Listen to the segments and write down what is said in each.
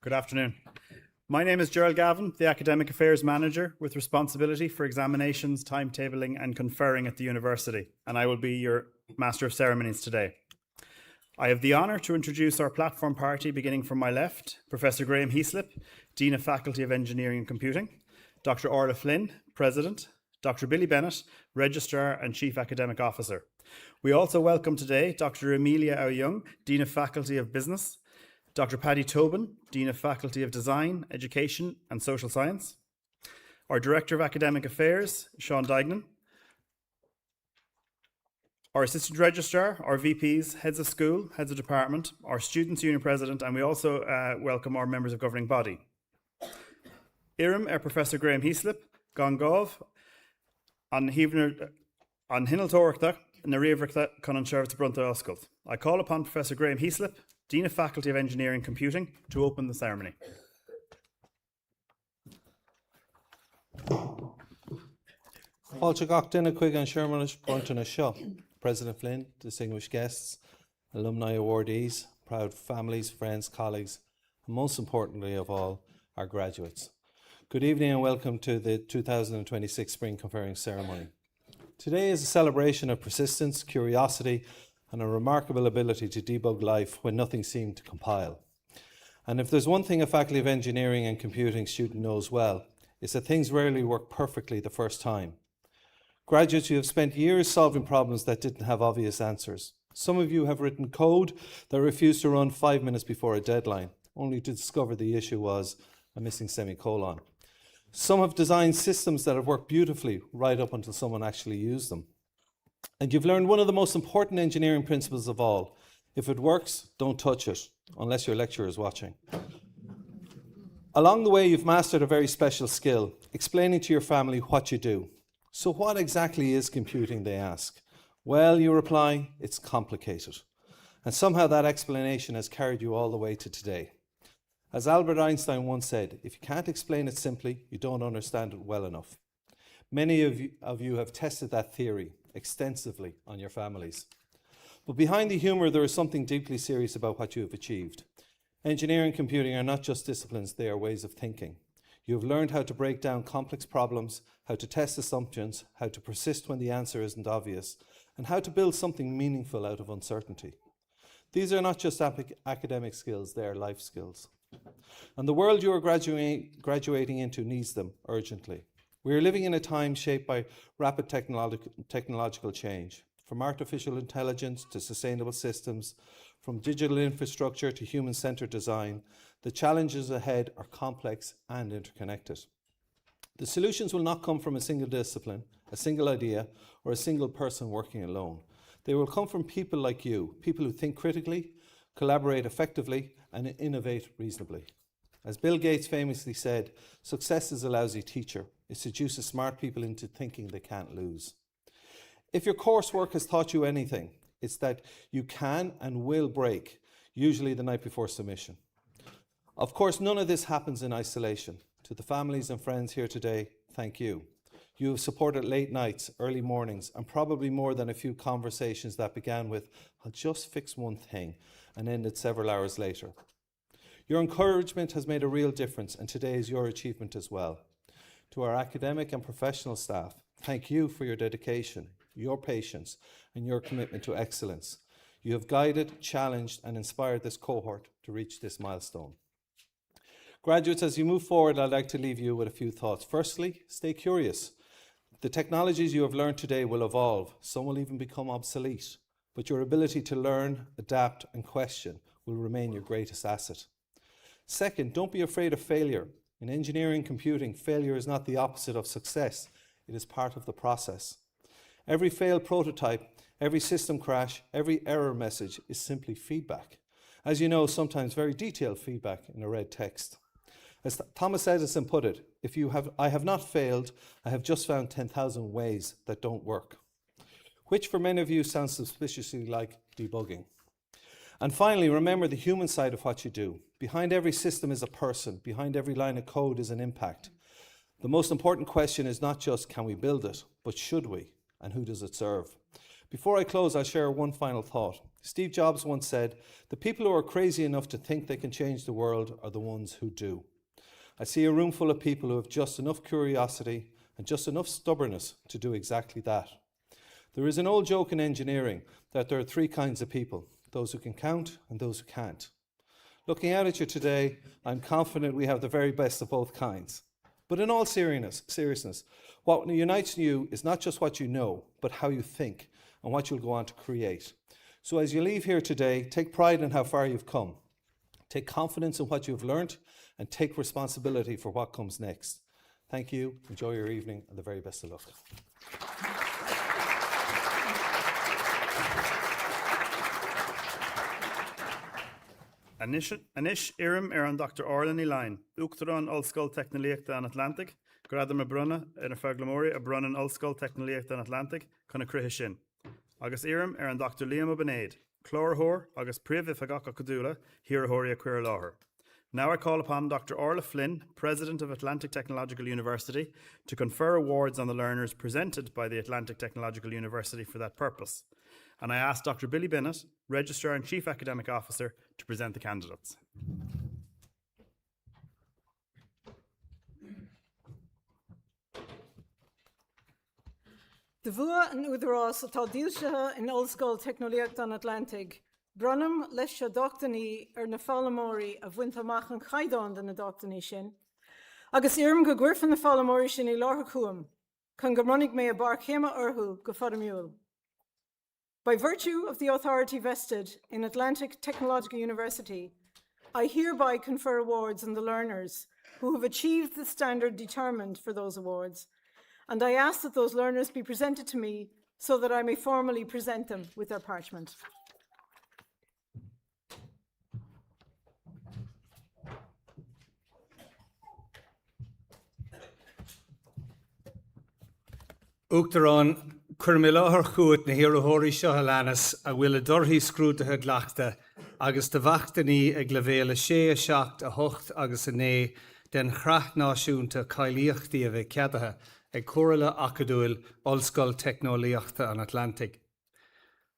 Good afternoon. My name is Gerald Gavin, the Academic Affairs Manager with responsibility for examinations, timetabling and conferring at the university, and I will be your Master of Ceremonies today. I have the honour to introduce our platform party beginning from my left, Professor Graham Heaslip, Dean of Faculty of Engineering and Computing, Dr. Orla Flynn, President, Dr. Billy Bennett, Registrar and Chief Academic Officer. We also welcome today Dr. Amelia Au-Young, Dean of Faculty of Business, Dr. Paddy Tobin, Dean of Faculty of Design, Education and Social Science, our Director of Academic Affairs, Sean Dignan, our Assistant Registrar, our VPs, Heads of School, Heads of Department, our Students' Union President, and we also welcome our members of governing body. Irim, our Professor Graham Heaslip, Gongov, an Hinaltorachta, Narivrachta, Conan Shervitz Brunta Oscult. I call upon Professor Graham Heaslip, Dean of Faculty of Engineering and Computing, to open the ceremony. President Flynn, distinguished guests, alumni awardees, proud families, friends, colleagues, and most importantly of all, our graduates. Good evening and welcome to the 2026 Spring Conferring Ceremony. Today is a celebration of persistence, curiosity, and a remarkable ability to debug life when nothing seemed to compile. And if there's one thing a Faculty of Engineering and Computing student knows well, it's that things rarely work perfectly the first time. Graduates, you have spent years solving problems that didn't have obvious answers. Some of you have written code that refused to run 5 minutes before a deadline, only to discover the issue was a missing semicolon. Some have designed systems that have worked beautifully right up until someone actually used them. And you've learned one of the most important engineering principles of all. If it works, don't touch it, unless your lecturer is watching. Along the way, you've mastered a very special skill, explaining to your family what you do. So what exactly is computing, they ask? Well, you reply, it's complicated. And somehow that explanation has carried you all the way to today. As Albert Einstein once said, if you can't explain it simply, you don't understand it well enough. Many of you have tested that theory extensively on your families. But behind the humour, there is something deeply serious about what you have achieved. Engineering and computing are not just disciplines, they are ways of thinking. You have learned how to break down complex problems, how to test assumptions, how to persist when the answer isn't obvious, and how to build something meaningful out of uncertainty. These are not just academic skills, they are life skills. And the world you are graduating into needs them urgently. We are living in a time shaped by rapid technological change, from artificial intelligence to sustainable systems, from digital infrastructure to human-centered design. The challenges ahead are complex and interconnected. The solutions will not come from a single discipline, a single idea, or a single person working alone. They will come from people like you, people who think critically, collaborate effectively, and innovate reasonably. As Bill Gates famously said, success is a lousy teacher. It seduces smart people into thinking they can't lose. If your coursework has taught you anything, it's that you can and will break, usually the night before submission. Of course, none of this happens in isolation. To the families and friends here today, thank you. You have supported late nights, early mornings, and probably more than a few conversations that began with, I'll just fix one thing, and ended several hours later. Your encouragement has made a real difference, and today is your achievement as well. To our academic and professional staff, thank you for your dedication, your patience, and your commitment to excellence. You have guided, challenged, and inspired this cohort to reach this milestone. Graduates, as you move forward, I'd like to leave you with a few thoughts. Firstly, stay curious. The technologies you have learned today will evolve. Some will even become obsolete, but your ability to learn, adapt, and question will remain your greatest asset. Second, don't be afraid of failure. In engineering and computing, failure is not the opposite of success. It is part of the process. Every failed prototype, every system crash, every error message is simply feedback. As you know, sometimes very detailed feedback in a red text. As Thomas Edison put it, I have not failed, I have just found 10,000 ways that don't work. Which for many of you sounds suspiciously like debugging. And finally, remember the human side of what you do. Behind every system is a person. Behind every line of code is an impact. The most important question is not just can we build it, but should we? And who does it serve? Before I close, I'll share one final thought. Steve Jobs once said, "The people who are crazy enough to think they can change the world are the ones who do." I see a room full of people who have just enough curiosity and just enough stubbornness to do exactly that. There is an old joke in engineering that there are three kinds of people: those who can count and those who can't. Looking out at you today, I'm confident we have the very best of both kinds. But in all seriousness, what unites you is not just what you know, but how you think and what you'll go on to create. So as you leave here today, take pride in how far you've come. Take confidence in what you've learned and take responsibility for what comes next. Thank you, enjoy your evening, and the very best of luck. Anish Irim an Dr. Orlan Line, Uachtaran Ulscoil Technoliacht an Atlantic, Gradam a Brunna in a Faglamori, a Brunnan Ulscoil Technoliacht an Atlantic, Conna Crihishin. Agus Irim an Dr. Liam Obenaid, Chlorhor, Agus Priv Ifagaka Kadula, Hirahori Queer Lawher. Now I call upon Dr. Orla Flynn, President of Atlantic Technological University, to confer awards on the learners presented by the Atlantic Technological University for that purpose. And I ask Dr. Billy Bennett, Registrar and Chief Academic Officer, to present the candidates. De bhua an údarás atá díolsithe in Ollscoil Technoliacht an Atlantic, Brunam leis seo dochtaní na fálamóirí a bhaint amach an chaidán den na dochtaní sin, agus iarm go gcuirfan na fálamóirí sin I láthair cuam, chun go mroinnig mé a bar chéime orthu go fada miúil. By virtue of the authority vested in Atlantic Technological University, I hereby confer awards on the learners who have achieved the standard determined for those awards, and I ask that those learners be presented to me so that I may formally present them with their parchment. Uachtarán chuir láthar chuat na hiarrthóirí seo leanas a bhfuil a dorthaí scrútathe gleachta agus de bhachtaní ag le bhéal a 6 a 8 agus a 9 den chraith náisiúnta cailíochtaí a bheith ceadathe ag Comhairle Acadúil Ollscoil Technoliachta an Atlantic.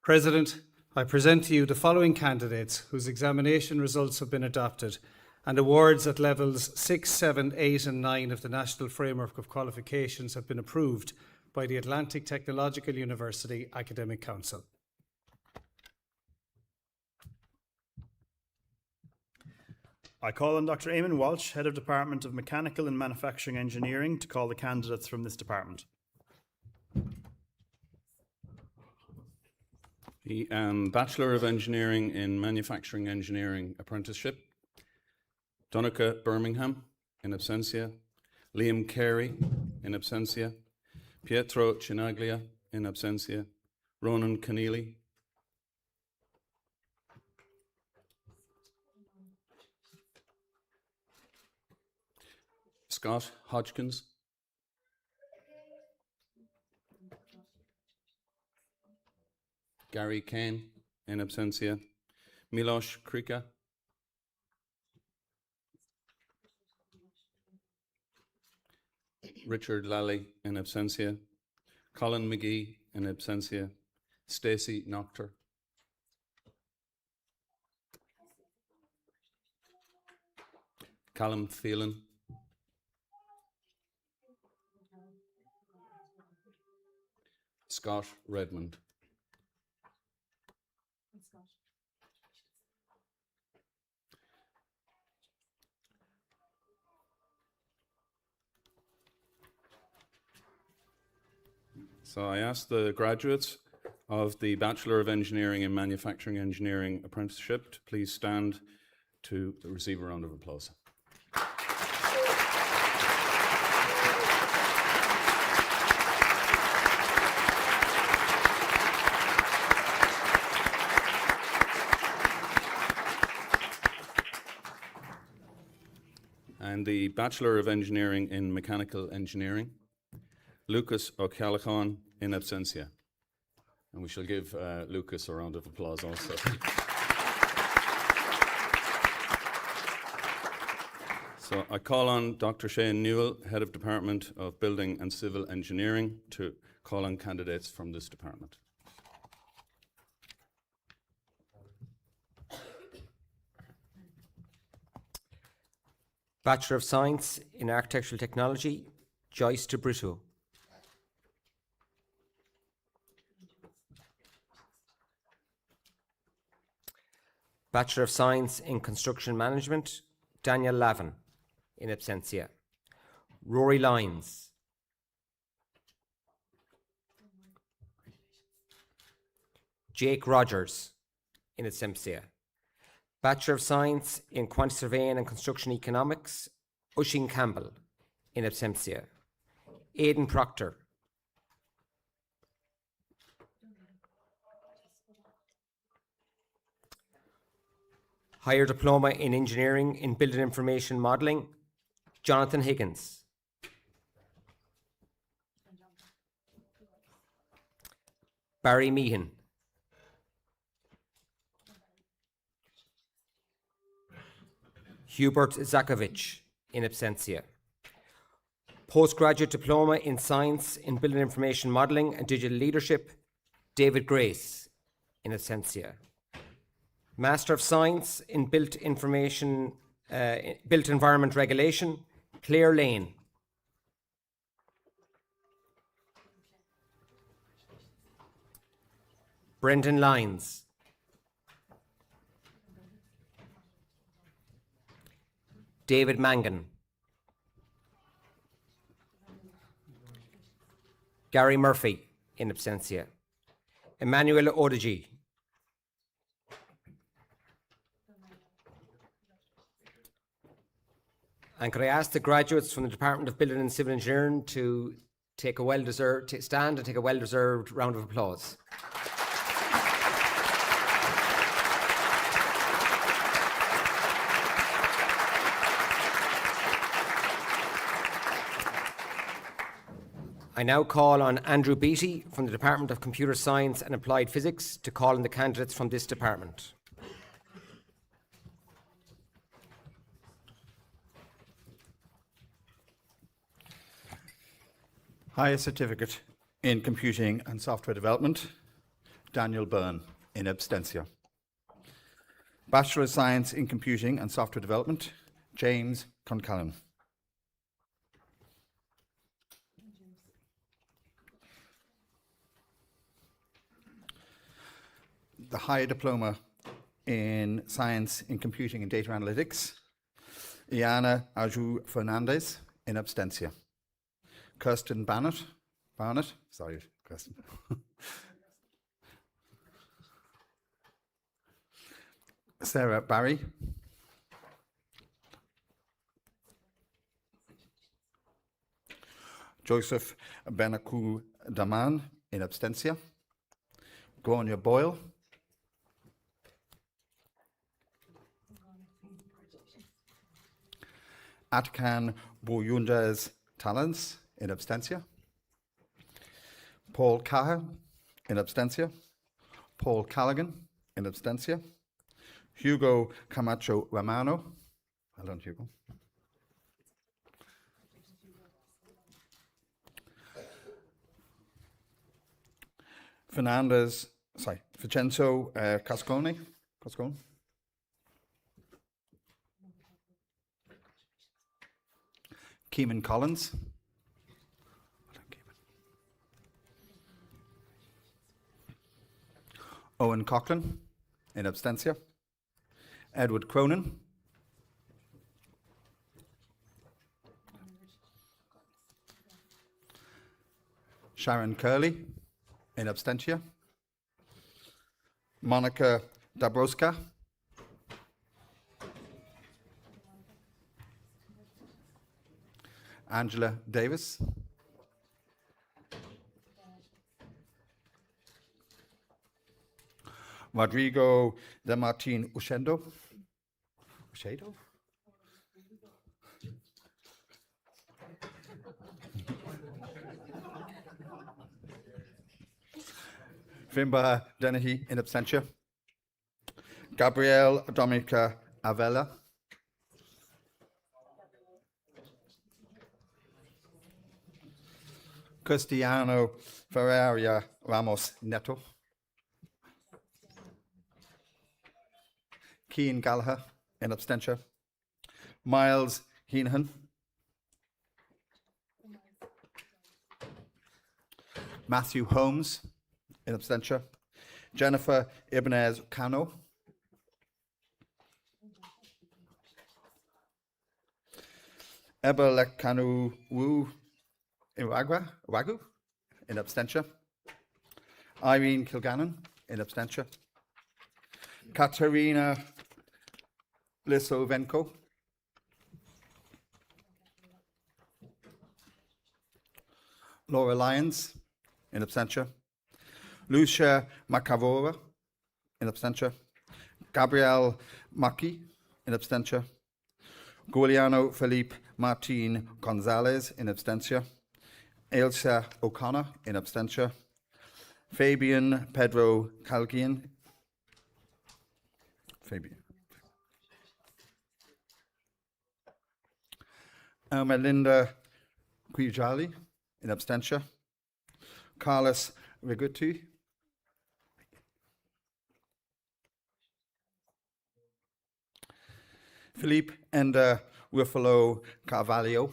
President, I present to you the following candidates whose examination results have been adopted and awards at levels 6, 7, 8 and 9 of the National Framework of Qualifications have been approved by the Atlantic Technological University Academic Council. I call on Dr. Eamon Walsh, Head of Department of Mechanical and Manufacturing Engineering, to call the candidates from this department. The Bachelor of Engineering in Manufacturing Engineering Apprenticeship, Donica Birmingham, in absentia, Liam Carey, in absentia, Pietro Cinaglia, in absentia, Ronan Keneally, Scott Hodgkins, Gary Kane, in absentia, Miloš Krika, Richard Lally, in absentia, Colin McGee, in absentia, Stacey Noctor, Callum Phelan, Scott Redmond. So I ask the graduates of the Bachelor of Engineering in Manufacturing Engineering Apprenticeship to please stand to receive a round of applause. And the Bachelor of Engineering in Mechanical Engineering, Lucas O'Callaghan, in absentia. And we shall give Lucas a round of applause also. So I call on Dr. Shane Newell, Head of Department of Building and Civil Engineering, to call on candidates from this department. Bachelor of Science in Architectural Technology, Joyce de Brito. Bachelor of Science in Construction Management, Daniel Lavin, in absentia. Rory Lyons. Jake Rogers, in absentia. Bachelor of Science in Quantity Surveying and Construction Economics, Oisin Campbell, in absentia. Aidan Proctor. Higher Diploma in Engineering in Building Information Modelling, Jonathan Higgins. Barry Meehan. Hubert Zakovich, in absentia. Postgraduate Diploma in Science in Building Information Modelling and Digital Leadership, David Grace, in absentia. Master of Science in Built Environment Regulation, Claire Lane. Brendan Lyons. David Mangan. Gary Murphy, in absentia. Emmanuel Odigi. And could I ask the graduates from the Department of Building and Civil Engineering to stand and take a well-deserved round of applause. I now call on Andrew Beattie from the Department of Computer Science and Applied Physics to call on the candidates from this department. Highest Certificate in Computing and Software Development, Daniel Byrne, in absentia. Bachelor of Science in Computing and Software Development, James Concallan. The Higher Diploma in Science in Computing and Data Analytics, Iana Aju Fernandez, in absentia. Kirsten Barnett, sorry, Kirsten. Sarah Barry. Joseph Benaku Daman, in absentia. Gonya Boyle. Atkan Boyundas Talents, in absentia. Paul Caher, in absentia. Paul Callaghan, in absentia. Hugo Camacho Romano. Well done, Hugo. Vincenzo Cascone. Keeman Collins. Owen Coughlin, in absentia. Edward Cronin. Sharon Curley, in absentia. Monica Dabrowska. Angela Davis. Rodrigo De Martin Ushendo. Fimba Dennehy, in absentia. Gabrielle Dominica Avella. Cristiano Ferreira Ramos Neto. Keane Gallagher, in absentia. Miles Heenan. Matthew Holmes, in absentia. Jennifer Ibanez Cano. Ebelekanu Wu Wagu, in absentia. Irene Kilgannon, in absentia. Katerina Lisovenko. Laura Lyons, in absentia. Lucia Macavora, in absentia. Gabrielle Maki, in absentia. Giuliano Felipe Martin Gonzalez, in absentia. Ailsa O'Connor, in absentia. Fabian Pedro Calgian. Fabian. Melinda Guijali, in absentia. Carlos Riguti. Philippe Enda Ruffalo Carvalho.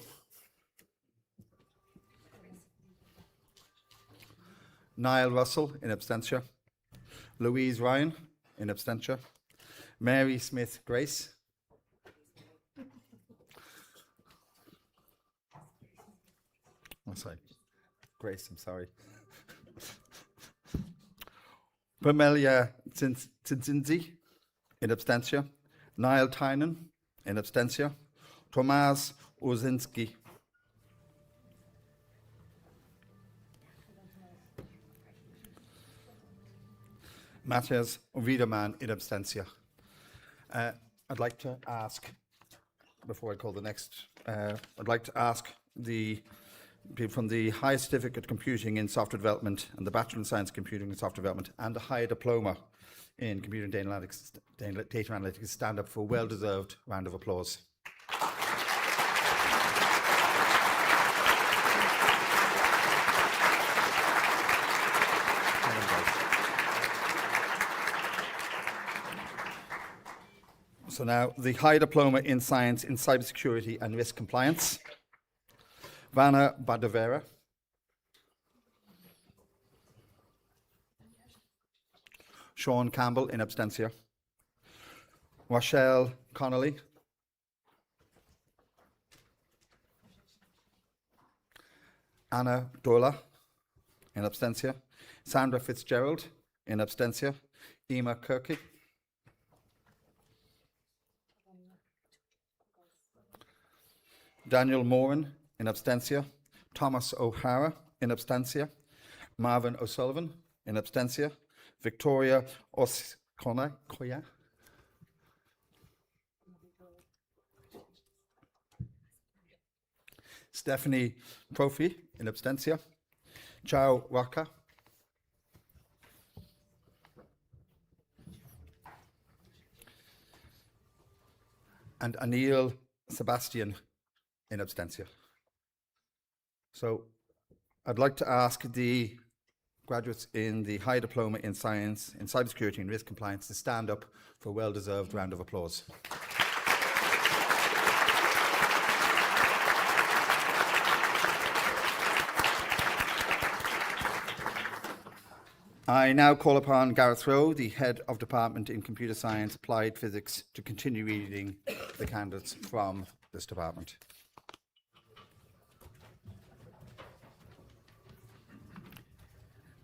Niall Russell, in absentia. Louise Ryan, in absentia. Mary Smith Grace. Oh, sorry. Grace, I'm sorry. Pamelia Tzinzi, in absentia. Niall Tynan, in absentia. Tomasz Ozinski. Matthias Wiedemann, in absentia. I'd like to ask, before I call the next, I'd like to ask the people from the High Certificate Computing in Software Development and the Bachelor in Science Computing and Software Development and the High Diploma in Computer and Data Analytics stand up for a well-deserved round of applause. So now, the High Diploma in Science in Cybersecurity and Risk Compliance. Vanna Badavera. Sean Campbell, in absentia. Rochelle Connolly. Anna Dola, in absentia. Sandra Fitzgerald, in absentia. Emma Kirky. Daniel Moran, in absentia. Thomas O'Hara, in absentia. Marvin O'Sullivan, in absentia. Victoria Koya. Stephanie Profi, in absentia. Chao Waka. And Anil Sebastian, in absentia. So I'd like to ask the graduates in the High Diploma in Science in Cybersecurity and Risk Compliance to stand up for a well-deserved round of applause. I now call upon Gareth Rowe, the Head of Department in Computer Science Applied Physics, to continue reading the candidates from this department.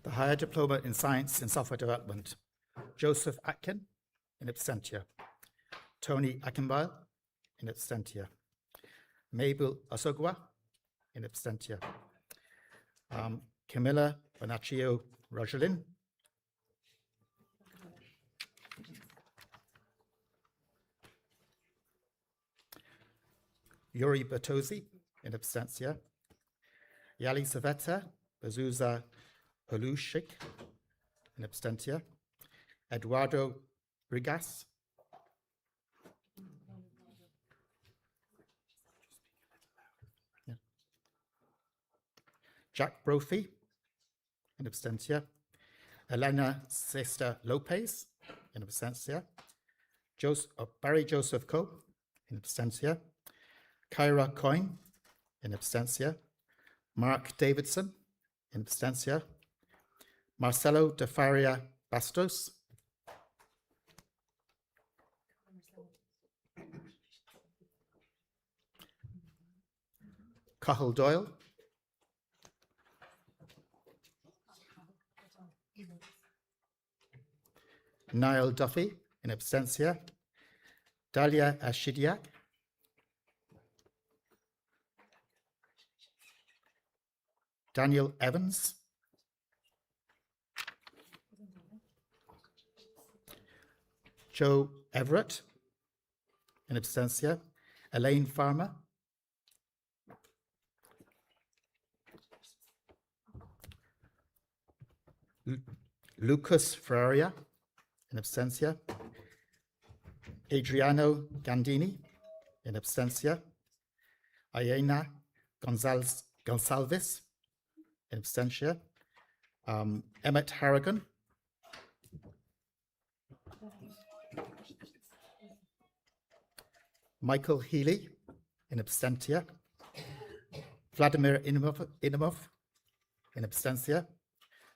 The Higher Diploma in Science and Software Development, Joseph Atkin, in absentia. Tony Akinbile, in absentia. Mabel Osogwa, in absentia. Camilla Bonaccio Rogelin. Yuri Bertozzi, in absentia. Yali Saveta Bezuza Holushik, in absentia. Eduardo Rigas. Yeah. Jack Brophy, in absentia. Elena Sesta Lopez, in absentia. Barry Joseph Coe, in absentia. Kyra Coyne, in absentia. Mark Davidson, in absentia. Marcelo de Faria Bastos. Cathal Doyle. Niall Duffy, in absentia. Dalia Ashidiak. Daniel Evans. Joe Everett, in absentia. Elaine Farmer. Lucas Ferraria, in absentia. Adriano Gandini, in absentia. Ayena Gonsalves, in absentia. Emmett Harrigan. Michael Healy, in absentia. Vladimir Inamov, in absentia.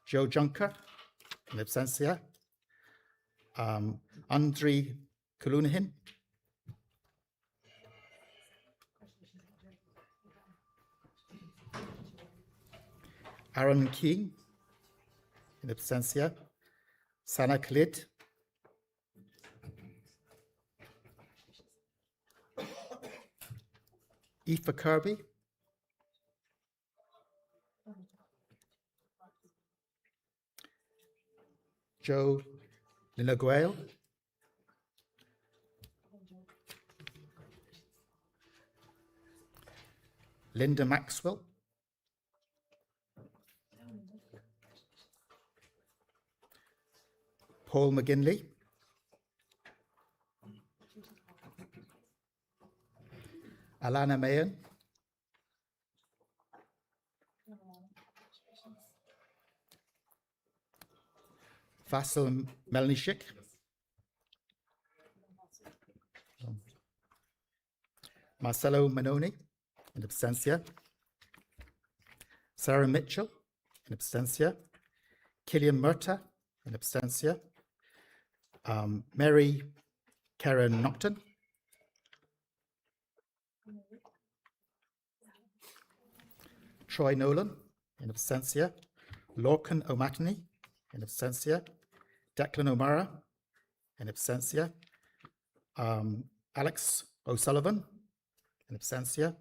Joe Junker, in absentia. Andrei Kulunahin. Aaron King, in absentia. Sana Khalid. Aoife Kirby. Joe Linaguel. Linda Maxwell. Paul McGinley. Alana Mayan. Vasil Melnishik. Marcelo Manoni, in absentia. Sarah Mitchell, in absentia. Killian Murta, in absentia. Mary Karen Nocton. Troy Nolan, in absentia. Lorcan O'Matney, in absentia. Declan O'Mara, in absentia. Alex O'Sullivan, in absentia.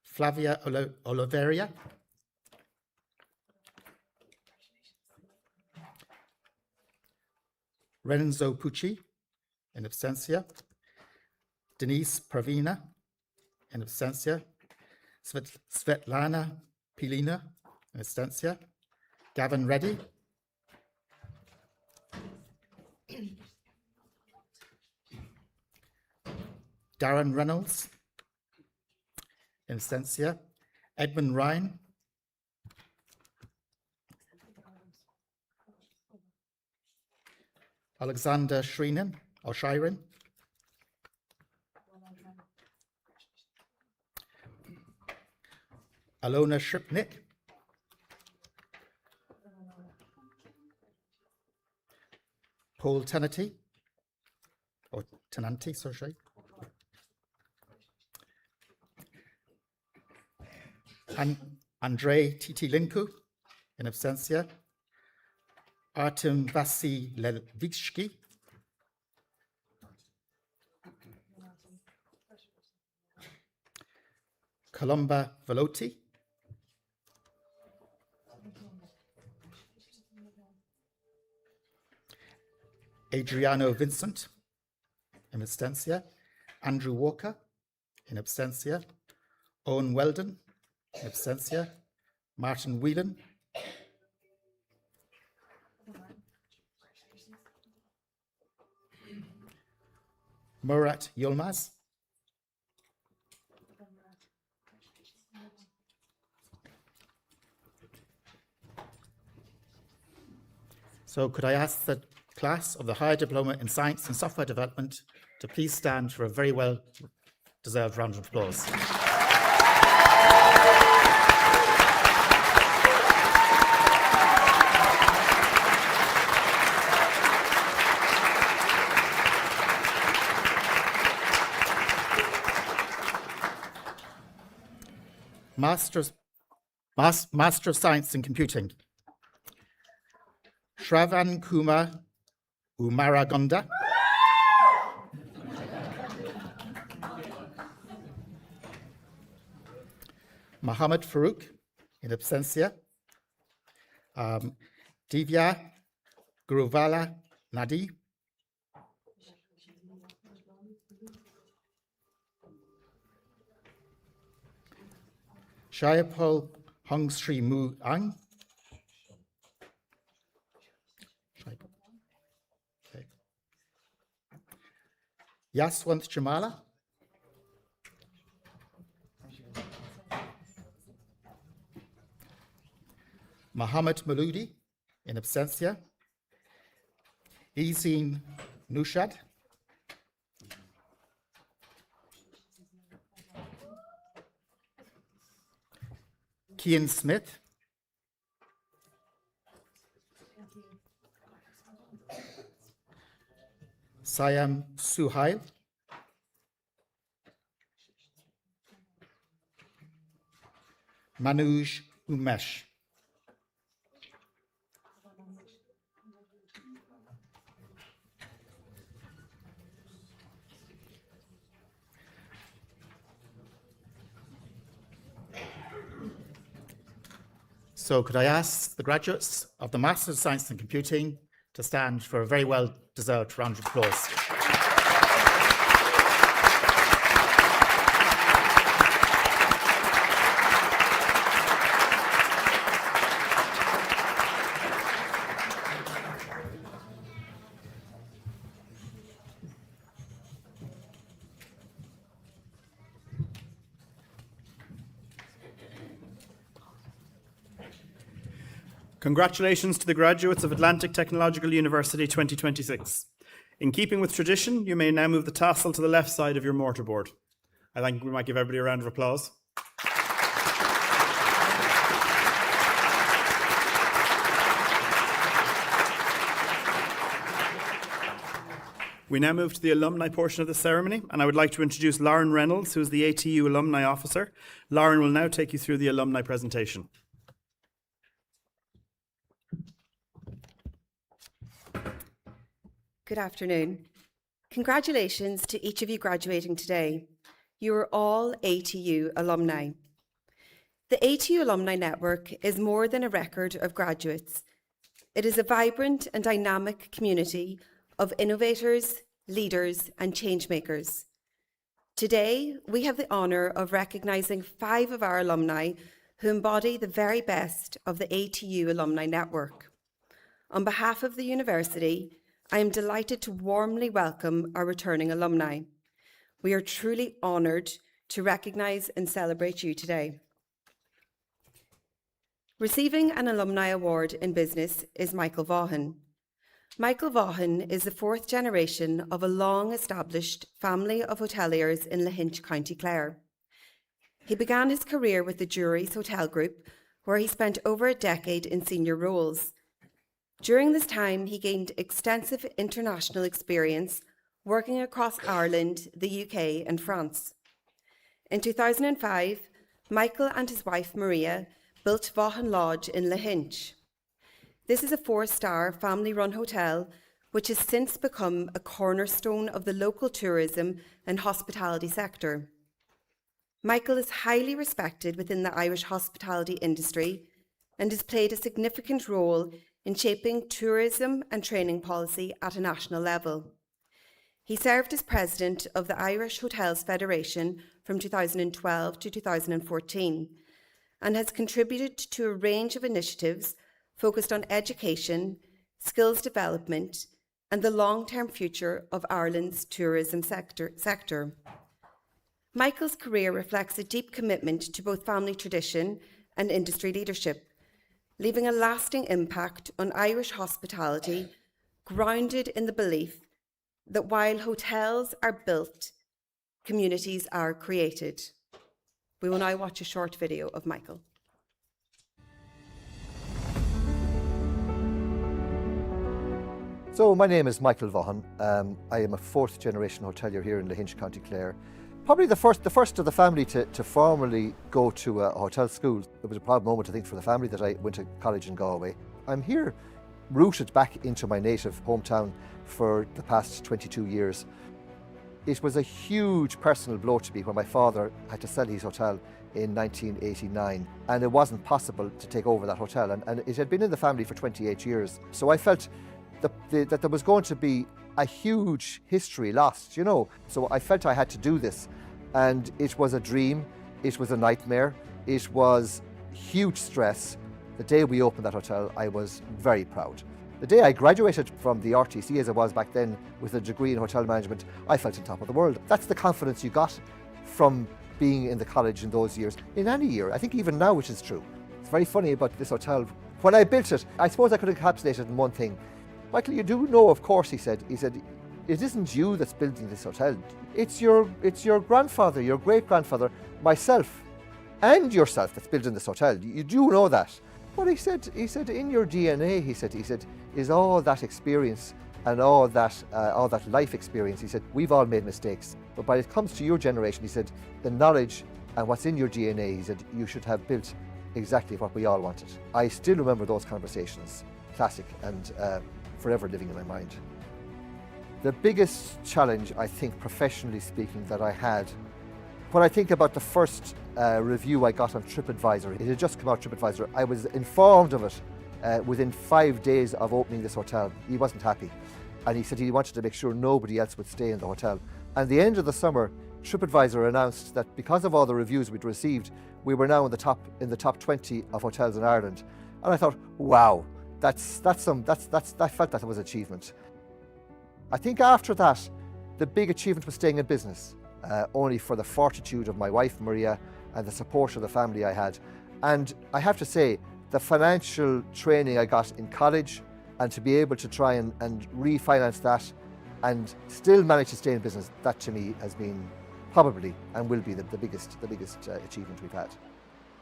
Flavia Oliveria. Renzo Pucci, in absentia. Denise Pravina, in absentia. Svetlana Pilina, in absentia. Gavin Reddy. Darren Reynolds, in absentia. Edmund Ryan. Alexander Shreenan, or Shirin. Alona Shripnik. Paul Tenanty, or Tenanty, sorry. And Andrei Titi Linku, in absentia. Artem Vasilevitsky. Columba Velotti. Adriano Vincent, in absentia. Andrew Walker, in absentia. Owen Weldon, in absentia. Martin Whelan. Murat Yilmaz. So could I ask the class of the Higher Diploma in Science and Software Development to please stand for a very well deserved round of applause. Master of Science in Computing. Shravan Kumar Umaragonda. Mohammed Farouk, in absentia. Divya Guruvala Nadi. Shayapol Hong Sri Mu Ang. Okay. Yaswant Jamala. Mohammed Maludi, in absentia. Ezine Nushad. Kian Smith. Siam Suhail. Manuj Umesh. So could I ask the graduates of the Master of Science in Computing to stand for a very well-deserved round of applause. Congratulations to the graduates of Atlantic Technological University 2026. In keeping with tradition, you may now move the tassel to the left side of your mortarboard. I think we might give everybody a round of applause. We now move to the alumni portion of the ceremony, and I would like to introduce Lauren Reynolds, who is the ATU Alumni Officer. Lauren will now take you through the alumni presentation. Good afternoon. Congratulations to each of you graduating today. You are all ATU alumni. The ATU Alumni Network is more than a record of graduates. It is a vibrant and dynamic community of innovators, leaders, and changemakers. Today, we have the honour of recognising 5 of our alumni who embody the very best of the ATU Alumni Network. On behalf of the university, I am delighted to warmly welcome our returning alumni. We are truly honoured to recognise and celebrate you today. Receiving an alumni award in business is Michael Vaughan. Michael Vaughan is the 4th generation of a long-established family of hoteliers in Lahinch, County Clare. He began his career with the Jury's Hotel Group, where he spent over a decade in senior roles. During this time, he gained extensive international experience working across Ireland, the UK, and France. In 2005, Michael and his wife Maria built Vaughan Lodge in Lahinch. This is a 4-star family-run hotel which has since become a cornerstone of the local tourism and hospitality sector. Michael is highly respected within the Irish hospitality industry and has played a significant role in shaping tourism and training policy at a national level. He served as president of the Irish Hotels Federation from 2012 to 2014 and has contributed to a range of initiatives focused on education, skills development, and the long-term future of Ireland's tourism sector. Michael's career reflects a deep commitment to both family tradition and industry leadership, leaving a lasting impact on Irish hospitality, grounded in the belief that while hotels are built, communities are created. We will now watch a short video of Michael. So my name is Michael Vaughan. I am a fourth generation hotelier here in Lahinch, County Clare. Probably the first of the family to formally go to a hotel school. It was a proud moment, I think, for the family that I went to college in Galway. I'm here rooted back into my native hometown for the past 22 years. It was a huge personal blow to me when my father had to sell his hotel in 1989, and it wasn't possible to take over that hotel, and it had been in the family for 28 years. So I felt that there was going to be a huge history lost, you know. So I felt I had to do this, and it was a dream, it was a nightmare, it was huge stress. The day we opened that hotel, I was very proud. The day I graduated from the RTC, as I was back then, with a degree in hotel management, I felt on top of the world. That's the confidence you got from being in the college in those years, in any year. I think even now, which is true. It's very funny about this hotel. When I built it, I suppose I could encapsulate it in one thing. Michael, you do know, of course, he said, it isn't you that's building this hotel. It's your grandfather, your great-grandfather, myself, and yourself that's building this hotel. You do know that. But he said, in your DNA, he said, is all that experience and all that life experience. He said, we've all made mistakes. But when it comes to your generation, he said, the knowledge and what's in your DNA, he said, you should have built exactly what we all wanted. I still remember those conversations, classic and forever living in my mind. The biggest challenge, I think, professionally speaking, that I had, when I think about the first review I got on TripAdvisor, it had just come out, TripAdvisor, I was informed of it within 5 days of opening this hotel. He wasn't happy, and he said he wanted to make sure nobody else would stay in the hotel. And at the end of the summer, TripAdvisor announced that because of all the reviews we'd received, we were now in the top 20 of hotels in Ireland. And I thought, wow, I felt that was achievement. I think after that, the big achievement was staying in business, only for the fortitude of my wife, Maria, and the support of the family I had. And I have to say, the financial training I got in college, and to be able to try and refinance that and still manage to stay in business, that to me has been probably and will be the biggest achievement we've had.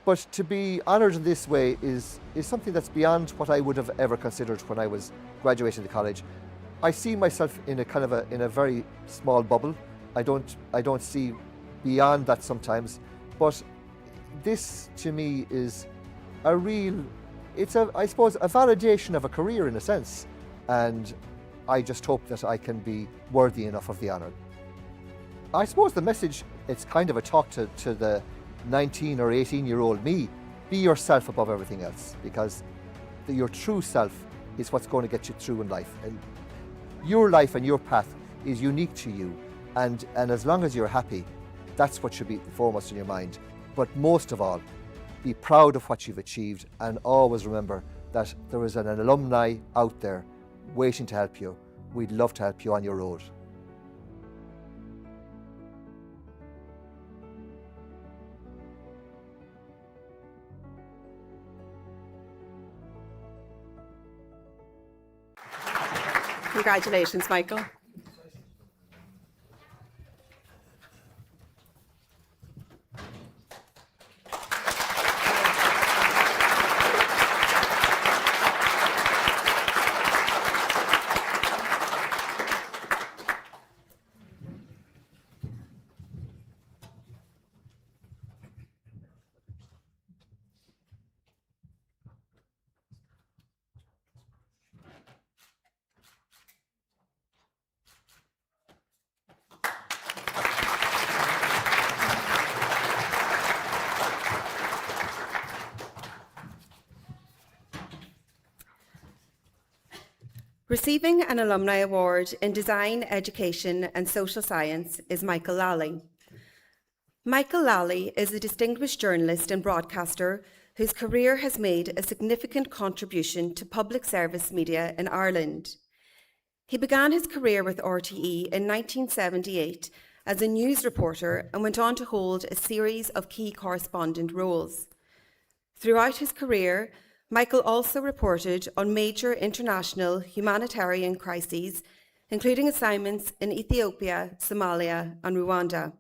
But to be honoured in this way is something that's beyond what I would have ever considered when I was graduating the college. I see myself in a very small bubble. I don't see beyond that sometimes. But this to me is I suppose a validation of a career in a sense. And I just hope that I can be worthy enough of the honour. I suppose the message, it's kind of a talk to the 19 or 18-year-old me. Be yourself above everything else, because your true self is what's going to get you through in life. And your life and your path is unique to you. And as long as you're happy, that's what should be foremost in your mind. But most of all, be proud of what you've achieved, and always remember that there is an alumni out there waiting to help you. We'd love to help you on your road. Congratulations, Michael. Receiving an Alumni Award in Design, Education and Social Science is Michael Lally. Michael Lally is a distinguished journalist and broadcaster whose career has made a significant contribution to public service media in Ireland. He began his career with RTE in 1978 as a news reporter and went on to hold a series of key correspondent roles. Throughout his career, Michael also reported on major international humanitarian crises, including assignments in Ethiopia, Somalia, and Rwanda.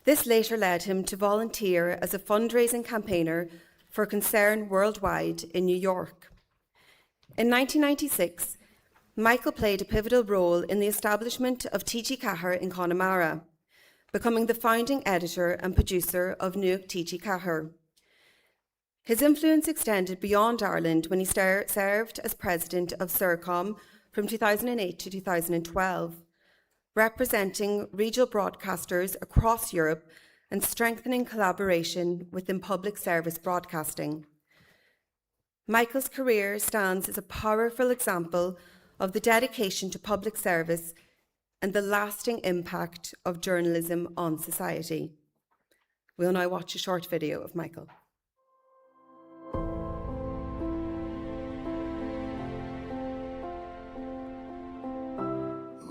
This later led him to volunteer as a fundraising campaigner for Concern Worldwide in New York. In 1996, Michael played a pivotal role in the establishment of TG Cahir in Connemara, becoming the founding editor and producer of Nuach TG Cahir. His influence extended beyond Ireland when he served as president of CERCOM from 2008 to 2012, representing regional broadcasters across Europe and strengthening collaboration within public service broadcasting. Michael's career stands as a powerful example of the dedication to public service and the lasting impact of journalism on society. We'll now watch a short video of Michael.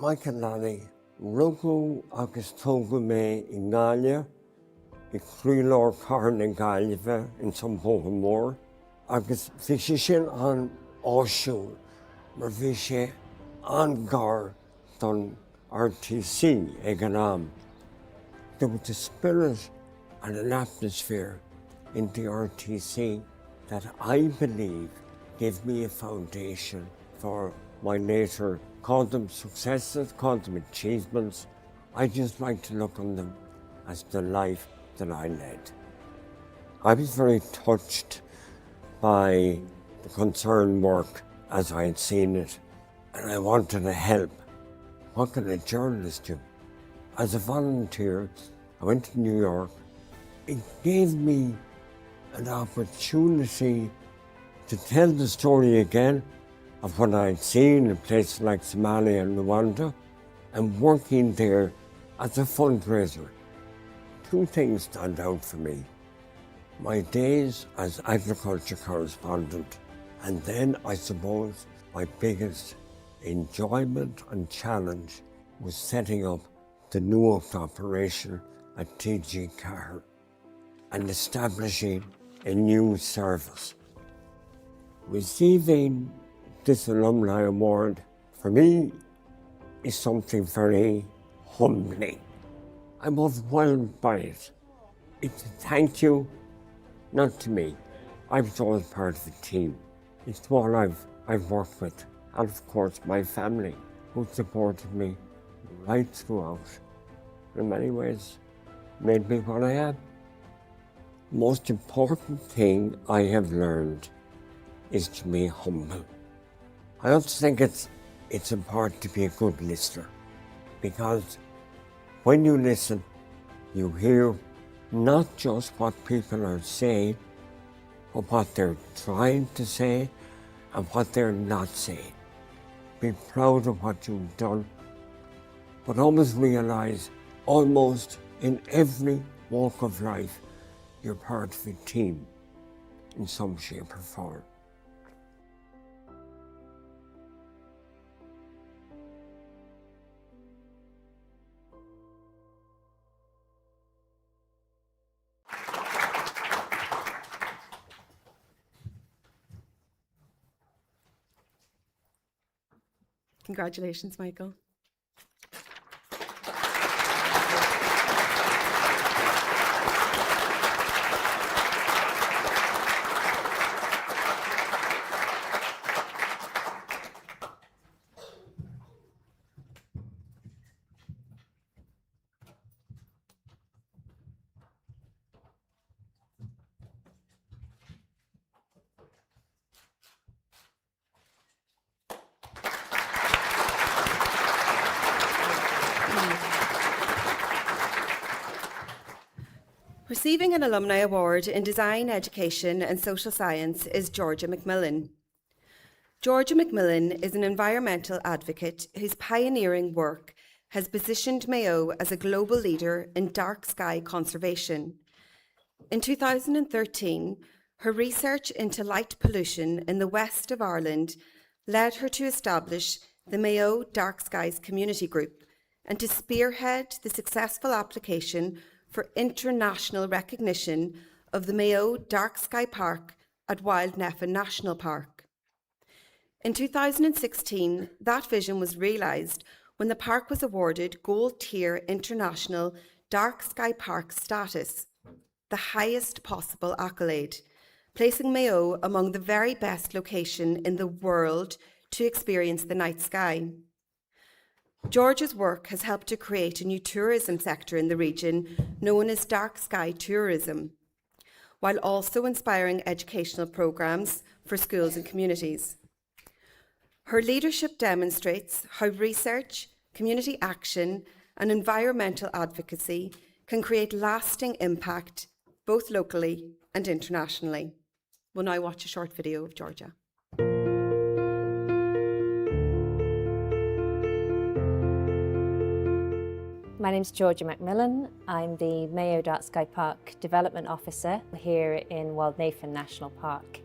Michael Lally, Rugu agus tógu me in Galia, I Chrúlór Carn in Galia in Sampóga Mór, agus bhí sé sin an áisiúil, mar bhí sé an gar don RTC ag an am. There was a spirit and an atmosphere in the RTC that I believe gave me a foundation for my later, call them successes, call them achievements. I just like to look on them as the life that I led. I was very touched by the concern work as I had seen it, and I wanted to help. What can a journalist do? As a volunteer, I went to New York. It gave me an opportunity to tell the story again of what I'd seen in places like Somalia and Rwanda, and working there as a fundraiser. Two things stand out for me. My days as agriculture correspondent, and then I suppose my biggest enjoyment and challenge was setting up the Nuach operation at TG Cahir and establishing a new service. Receiving this alumni award for me is something very humbling. I'm overwhelmed by it. It's a thank you, not to me. I was always part of the team. It's the one I've worked with, and of course my family, who supported me right throughout. In many ways, made me what I am. Most important thing I have learned is to be humble. I also think it's important to be a good listener, because when you listen, you hear not just what people are saying, but what they're trying to say and what they're not saying. Be proud of what you've done, but always realize almost in every walk of life, you're part of a team in some shape or form. Congratulations, Michael. Receiving an Alumni Award in Design, Education and Social Science is Georgia McMillan. Georgia McMillan is an environmental advocate whose pioneering work has positioned Mayo as a global leader in dark sky conservation. In 2013, her research into light pollution in the west of Ireland led her to establish the Mayo Dark Skies Community Group and to spearhead the successful application for international recognition of the Mayo Dark Sky Park at Wild Neffin National Park. In 2016, that vision was realised when the park was awarded Gold Tier International Dark Sky Park status, the highest possible accolade, placing Mayo among the very best location in the world to experience the night sky. George's work has helped to create a new tourism sector in the region known as dark sky tourism, while also inspiring educational programmes for schools and communities. Her leadership demonstrates how research, community action, and environmental advocacy can create lasting impact both locally and internationally. We'll now watch a short video of Georgia. My name's Georgia Macmillan. I'm the Mayo Dark Sky Park Development Officer here in Waldnafen National Park.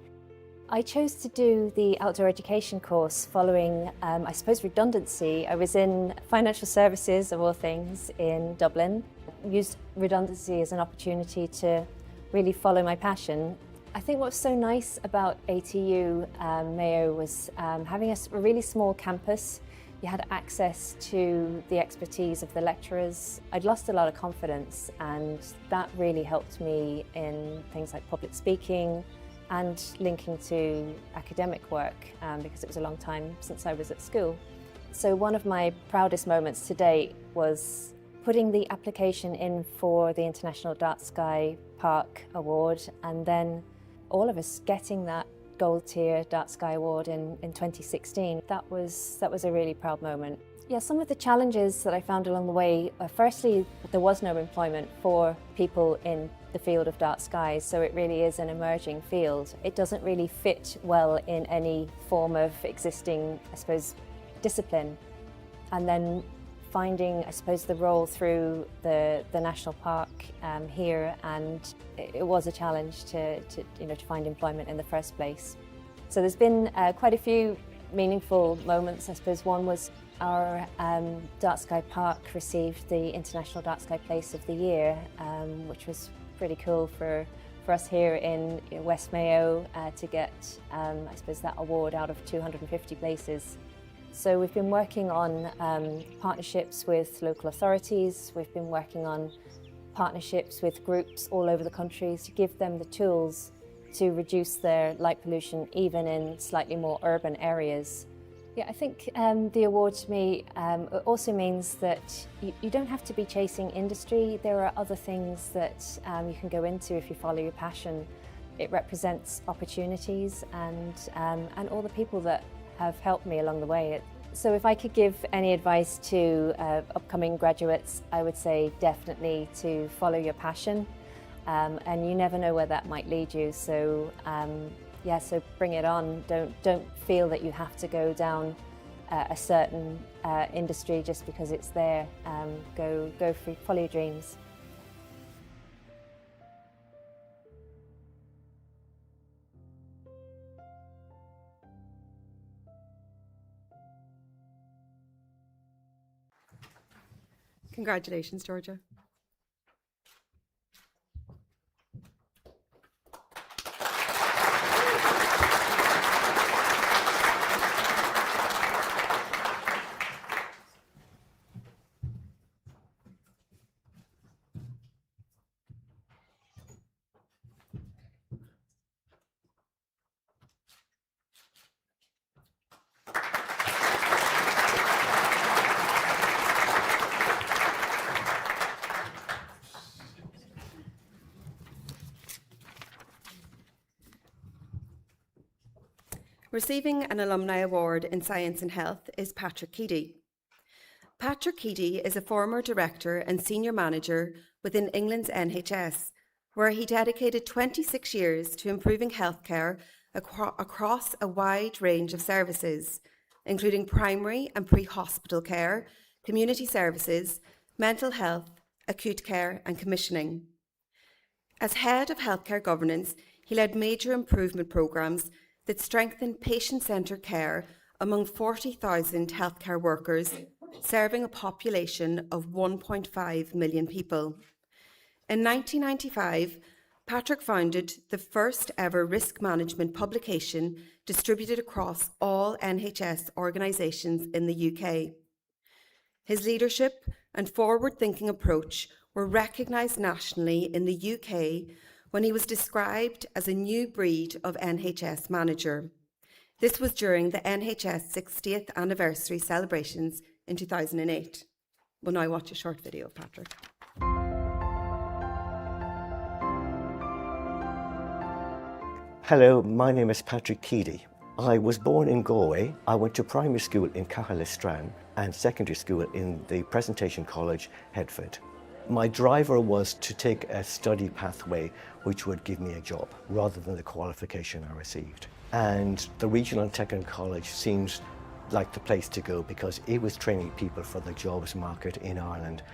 I chose to do the outdoor education course following, I suppose, redundancy. I was in financial services, of all things, in Dublin. Used redundancy as an opportunity to really follow my passion. I think what's so nice about ATU Mayo was having a really small campus. You had access to the expertise of the lecturers. I'd lost a lot of confidence, and that really helped me in things like public speaking and linking to academic work because it was a long time since I was at school. So one of my proudest moments to date was putting the application in for the International Dark Sky Park Award, and then all of us getting that Gold Tier Dark Sky Award in 2016. That was a really proud moment. Yeah, some of the challenges that I found along the way, firstly, there was no employment for people in the field of dark skies, so it really is an emerging field. It doesn't really fit well in any form of existing, I suppose, discipline. And then finding, I suppose, the role through the national park here, and it was a challenge to find employment in the first place. So there's been quite a few meaningful moments. I suppose one was our Dark Sky Park received the International Dark Sky Place of the Year, which was pretty cool for us here in West Mayo to get, I suppose, that award out of 250 places. So we've been working on partnerships with local authorities. We've been working on partnerships with groups all over the country to give them the tools to reduce their light pollution even in slightly more urban areas. Yeah, I think the award to me also means that you don't have to be chasing industry. There are other things that you can go into if you follow your passion. It represents opportunities and all the people that have helped me along the way. So if I could give any advice to upcoming graduates, I would say definitely to follow your passion, and you never know where that might lead you. So yeah, so bring it on. Don't feel that you have to go down a certain industry just because it's there. Go for follow your dreams. Congratulations, Georgia. Receiving an Alumni Award in Science and Health is Patrick Keady. Patrick Keady is a former director and senior manager within England's NHS, where he dedicated 26 years to improving healthcare across a wide range of services, including primary and pre-hospital care, community services, mental health, acute care and commissioning. As head of healthcare governance, he led major improvement programmes that strengthened patient-centred care among 40,000 healthcare workers, serving a population of 1.5 million people. In 1995, Patrick founded the first ever risk management publication distributed across all NHS organisations in the UK. His leadership and forward-thinking approach were recognised nationally in the UK when he was described as a new breed of NHS manager. This was during the NHS 60th anniversary celebrations in 2008. We'll now watch a short video of Patrick. Hello, my name is Patrick Keady. I was born in Galway. I went to primary school in Cahill-Strand and secondary school in the Presentation College, Headford. My driver was to take a study pathway which would give me a job rather than the qualification I received. And the Regional and Technical College seems like the place to go because it was training people for the jobs market in Ireland.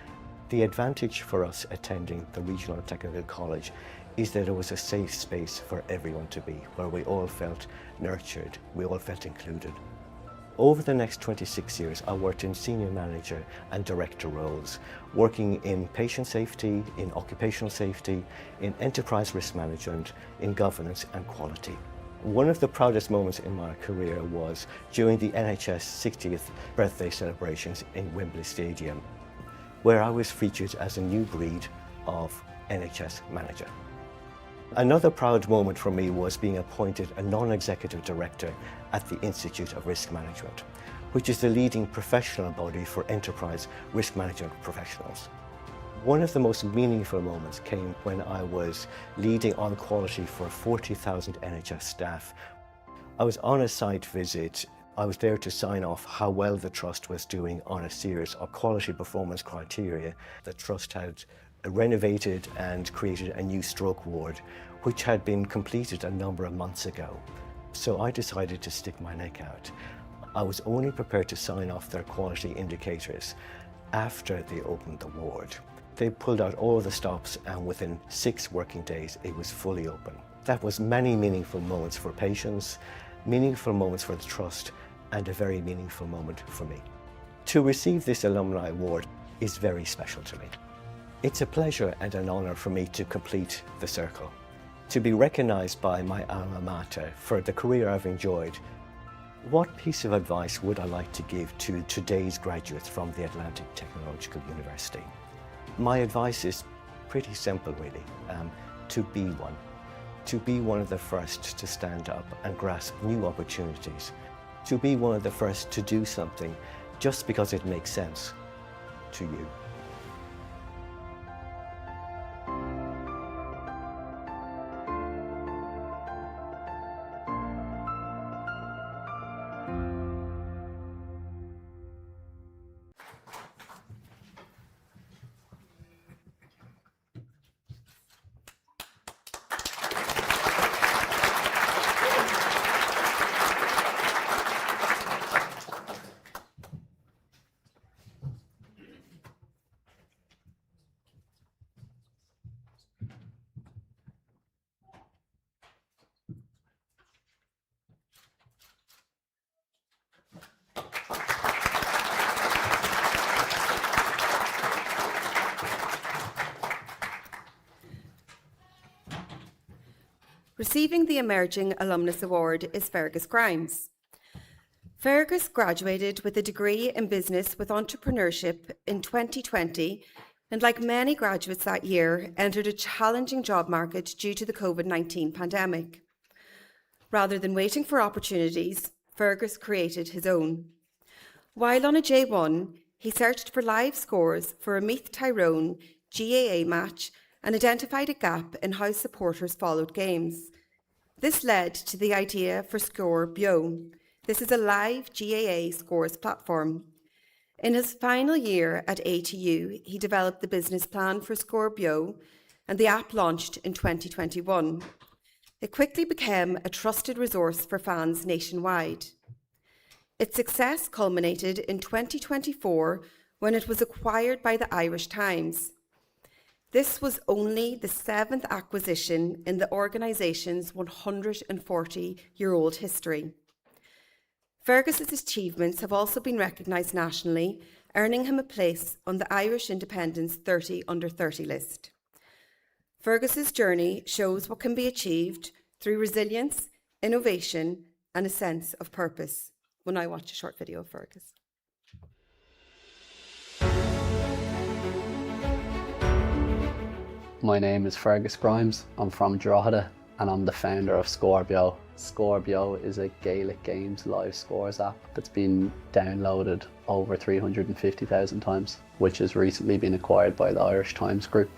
The advantage for us attending the Regional and Technical College is that it was a safe space for everyone to be, where we all felt nurtured, we all felt included. Over the next 26 years, I worked in senior manager and director roles, working in patient safety, in occupational safety, in enterprise risk management, in governance and quality. One of the proudest moments in my career was during the NHS 60th birthday celebrations in Wembley Stadium, where I was featured as a new breed of NHS manager. Another proud moment for me was being appointed a non-executive director at the Institute of Risk Management, which is the leading professional body for enterprise risk management professionals. One of the most meaningful moments came when I was leading on quality for 40,000 NHS staff. I was on a site visit. I was there to sign off how well the Trust was doing on a series of quality performance criteria. The Trust had renovated and created a new stroke ward, which had been completed a number of months ago. So I decided to stick my neck out. I was only prepared to sign off their quality indicators after they opened the ward. They pulled out all the stops, and within 6 working days, it was fully open. That was many meaningful moments for patients, meaningful moments for the Trust, and a very meaningful moment for me. To receive this alumni award is very special to me. It's a pleasure and an honour for me to complete the circle, to be recognised by my alma mater for the career I've enjoyed. What piece of advice would I like to give to today's graduates from the Atlantic Technological University? My advice is pretty simple, really, to be one. To be one of the first to stand up and grasp new opportunities. To be one of the first to do something just because it makes sense to you. Receiving the Emerging Alumnus Award is Fergus Grimes. Fergus graduated with a degree in business with entrepreneurship in 2020 and, like many graduates that year, entered a challenging job market due to the COVID-19 pandemic. Rather than waiting for opportunities, Fergus created his own. While on a J1, he searched for live scores for a Meath Tyrone GAA match and identified a gap in how supporters followed games. This led to the idea for Score Bio. This is a live GAA scores platform. In his final year at ATU, he developed the business plan for Score Bio, and the app launched in 2021. It quickly became a trusted resource for fans nationwide. Its success culminated in 2024 when it was acquired by the Irish Times. This was only the 7th acquisition in the organisation's 140-year-old history. Fergus's achievements have also been recognised nationally, earning him a place on the Irish Independent's 30 under 30 list. Fergus's journey shows what can be achieved through resilience, innovation, and a sense of purpose. We'll now watch a short video of Fergus. My name is Fergus Grimes. I'm from Drogheda and I'm the founder of Scorbio. Scorbio is a Gaelic Games live scores app that's been downloaded over 350,000 times, which has recently been acquired by the Irish Times Group.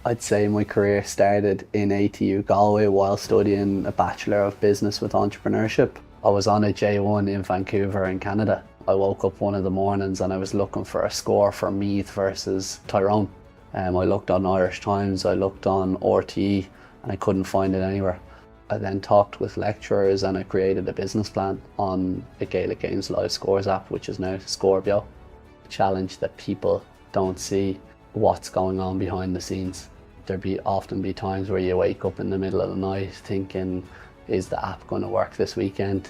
I'd say my career started in ATU Galway while studying a Bachelor of Business with Entrepreneurship. I was on a J1 in Vancouver in Canada. I woke up one of the mornings and I was looking for a score for Meath versus Tyrone. I looked on Irish Times, I looked on RTE, and I couldn't find it anywhere. I then talked with lecturers and I created a business plan on the Gaelic Games live scores app, which is now Scorbio. A challenge that people don't see what's going on behind the scenes. There'd often be times where you wake up in the middle of the night thinking, is the app going to work this weekend?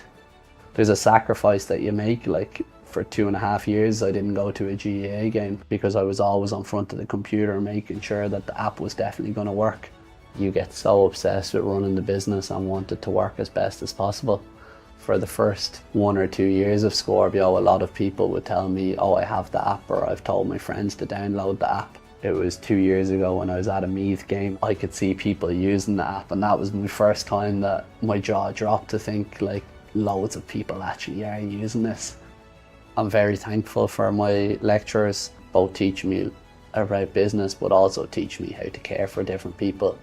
There's a sacrifice that you make. Like for 2.5 years I didn't go to a GAA game because I was always on front of the computer making sure that the app was definitely going to work. You get so obsessed with running the business and want it to work as best as possible. For the first 1 or 2 years of Scorbio, a lot of people would tell me, oh, I have the app, or I've told my friends to download the app. It was 2 years ago when I was at a Meath game, I could see people using the app, and that was my first time that my jaw dropped to think like loads of people actually are using this. I'm very thankful for my lecturers, both teach me about business but also teach me how to care for different people.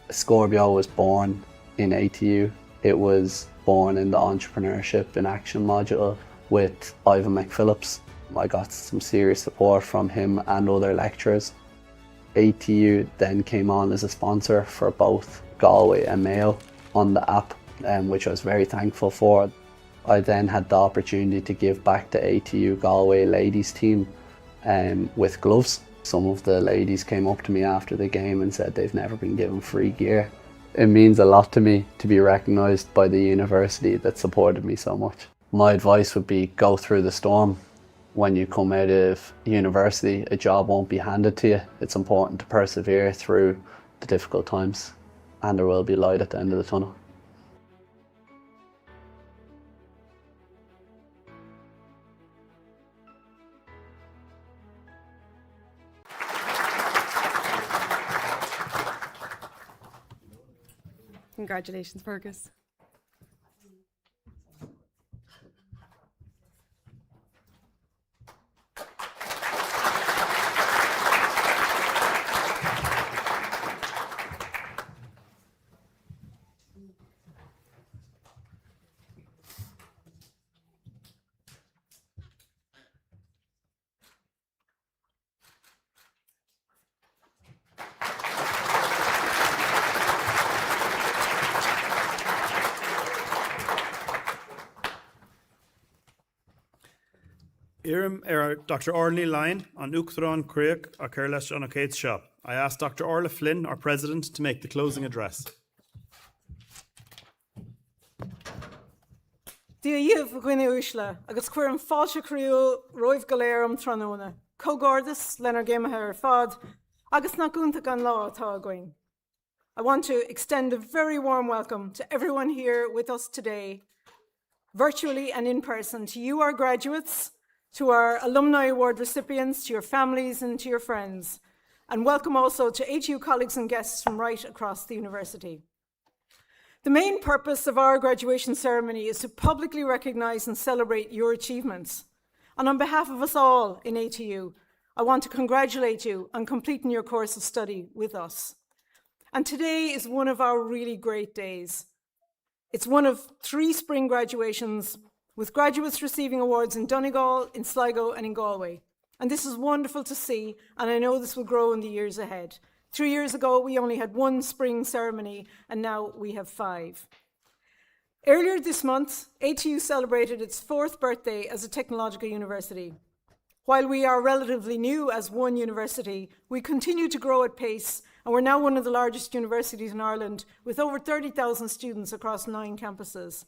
Scorbio was born in ATU. It was born in the Entrepreneurship in Action module with Ivan McPhillips. I got some serious support from him and other lecturers. ATU then came on as a sponsor for both Galway and Mayo on the app, which I was very thankful for. I then had the opportunity to give back to ATU Galway ladies team with gloves. Some of the ladies came up to me after the game and said they've never been given free gear. It means a lot to me to be recognised by the university that supported me so much. My advice would be go through the storm. When you come out of university, a job won't be handed to you. It's important to persevere through the difficult times, and there will be light at the end of the tunnel. Congratulations, Fergus. Dr. Orly Lyon on Uachtarán Craig a Careless on O'Kate's shop. I ask Dr. Orla Flynn, our president, to make the closing address. Díomh gcuine uisle, agus cuir an fáilte cruú roimh go léir am tróna, cógordas lenar géimethe ar fad, agus na gúnta gan lá atá againn. I want to extend a very warm welcome to everyone here with us today, virtually and in person, to you, our graduates, to our Alumni Award recipients, to your families and to your friends, and welcome also to ATU colleagues and guests from right across the university. The main purpose of our graduation ceremony is to publicly recognise and celebrate your achievements. And on behalf of us all in ATU, I want to congratulate you on completing your course of study with us. And today is one of our really great days. It's one of 3 spring graduations with graduates receiving awards in Donegal, in Sligo and in Galway. And this is wonderful to see, and I know this will grow in the years ahead. 3 years ago, we only had 1 spring ceremony, and now we have 5. Earlier this month, ATU celebrated its 4th birthday as a technological university. While we are relatively new as one university, we continue to grow at pace, and we're now one of the largest universities in Ireland, with over 30,000 students across 9 campuses.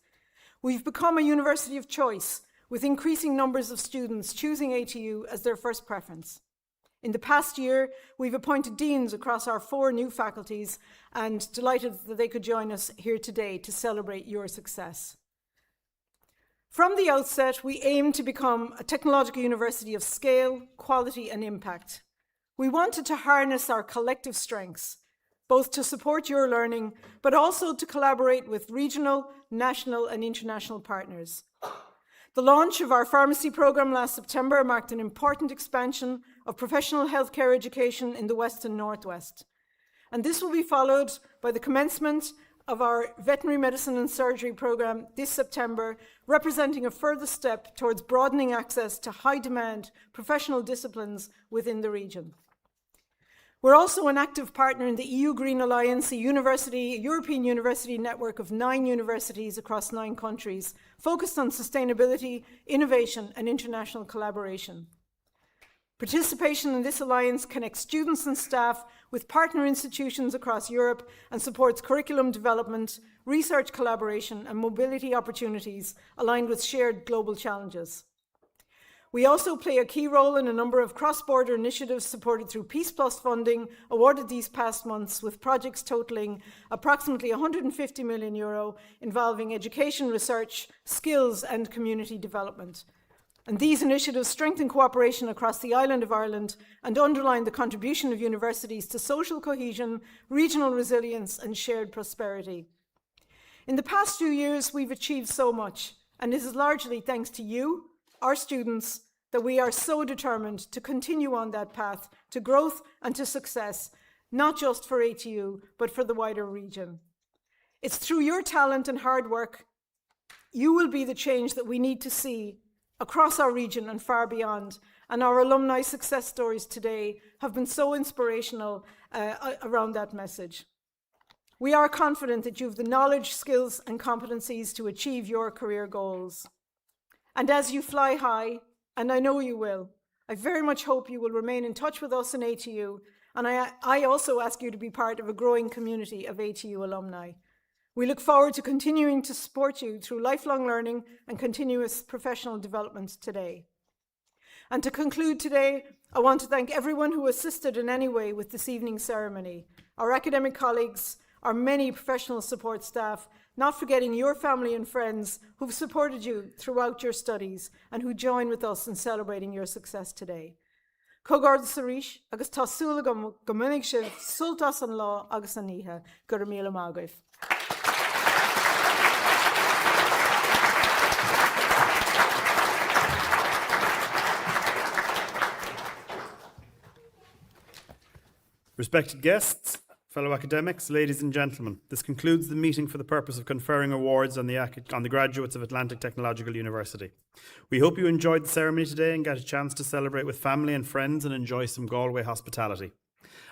We've become a university of choice, with increasing numbers of students choosing ATU as their first preference. In the past year, we've appointed deans across our 4 new faculties, and delighted that they could join us here today to celebrate your success. From the outset, we aim to become a technological university of scale, quality, and impact. We wanted to harness our collective strengths, both to support your learning, but also to collaborate with regional, national, and international partners. The launch of our pharmacy programme last September marked an important expansion of professional healthcare education in the West and Northwest. And this will be followed by the commencement of our veterinary medicine and surgery programme this September, representing a further step towards broadening access to high-demand professional disciplines within the region. We're also an active partner in the EU Green Alliance, a European university network of 9 universities across 9 countries, focused on sustainability, innovation, and international collaboration. Participation in this alliance connects students and staff with partner institutions across Europe and supports curriculum development, research collaboration, and mobility opportunities aligned with shared global challenges. We also play a key role in a number of cross-border initiatives supported through Peace Plus funding awarded these past months, with projects totaling approximately €150 million involving education, research, skills, and community development. And these initiatives strengthen cooperation across the island of Ireland and underline the contribution of universities to social cohesion, regional resilience, and shared prosperity. In the past few years, we've achieved so much, and it is largely thanks to you, our students, that we are so determined to continue on that path to growth and to success, not just for ATU, but for the wider region. It's through your talent and hard work, you will be the change that we need to see across our region and far beyond, and our alumni success stories today have been so inspirational around that message. We are confident that you have the knowledge, skills, and competencies to achieve your career goals. And as you fly high, and I know you will, I very much hope you will remain in touch with us in ATU, and I also ask you to be part of a growing community of ATU alumni. We look forward to continuing to support you through lifelong learning and continuous professional development today. And to conclude today, I want to thank everyone who assisted in any way with this evening's ceremony, our academic colleagues, our many professional support staff, not forgetting your family and friends who've supported you throughout your studies and who join with us in celebrating your success today. Cogard Sarish, agus tasula gomunig shiv sultas an law agus aniha, Gurmila Magriv. Respected guests, fellow academics, ladies and gentlemen, this concludes the meeting for the purpose of conferring awards on the graduates of Atlantic Technological University. We hope you enjoyed the ceremony today and get a chance to celebrate with family and friends and enjoy some Galway hospitality.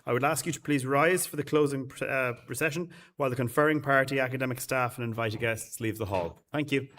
I would ask you to please rise for the closing procession while the conferring party, academic staff and invited guests leave the hall. Thank you.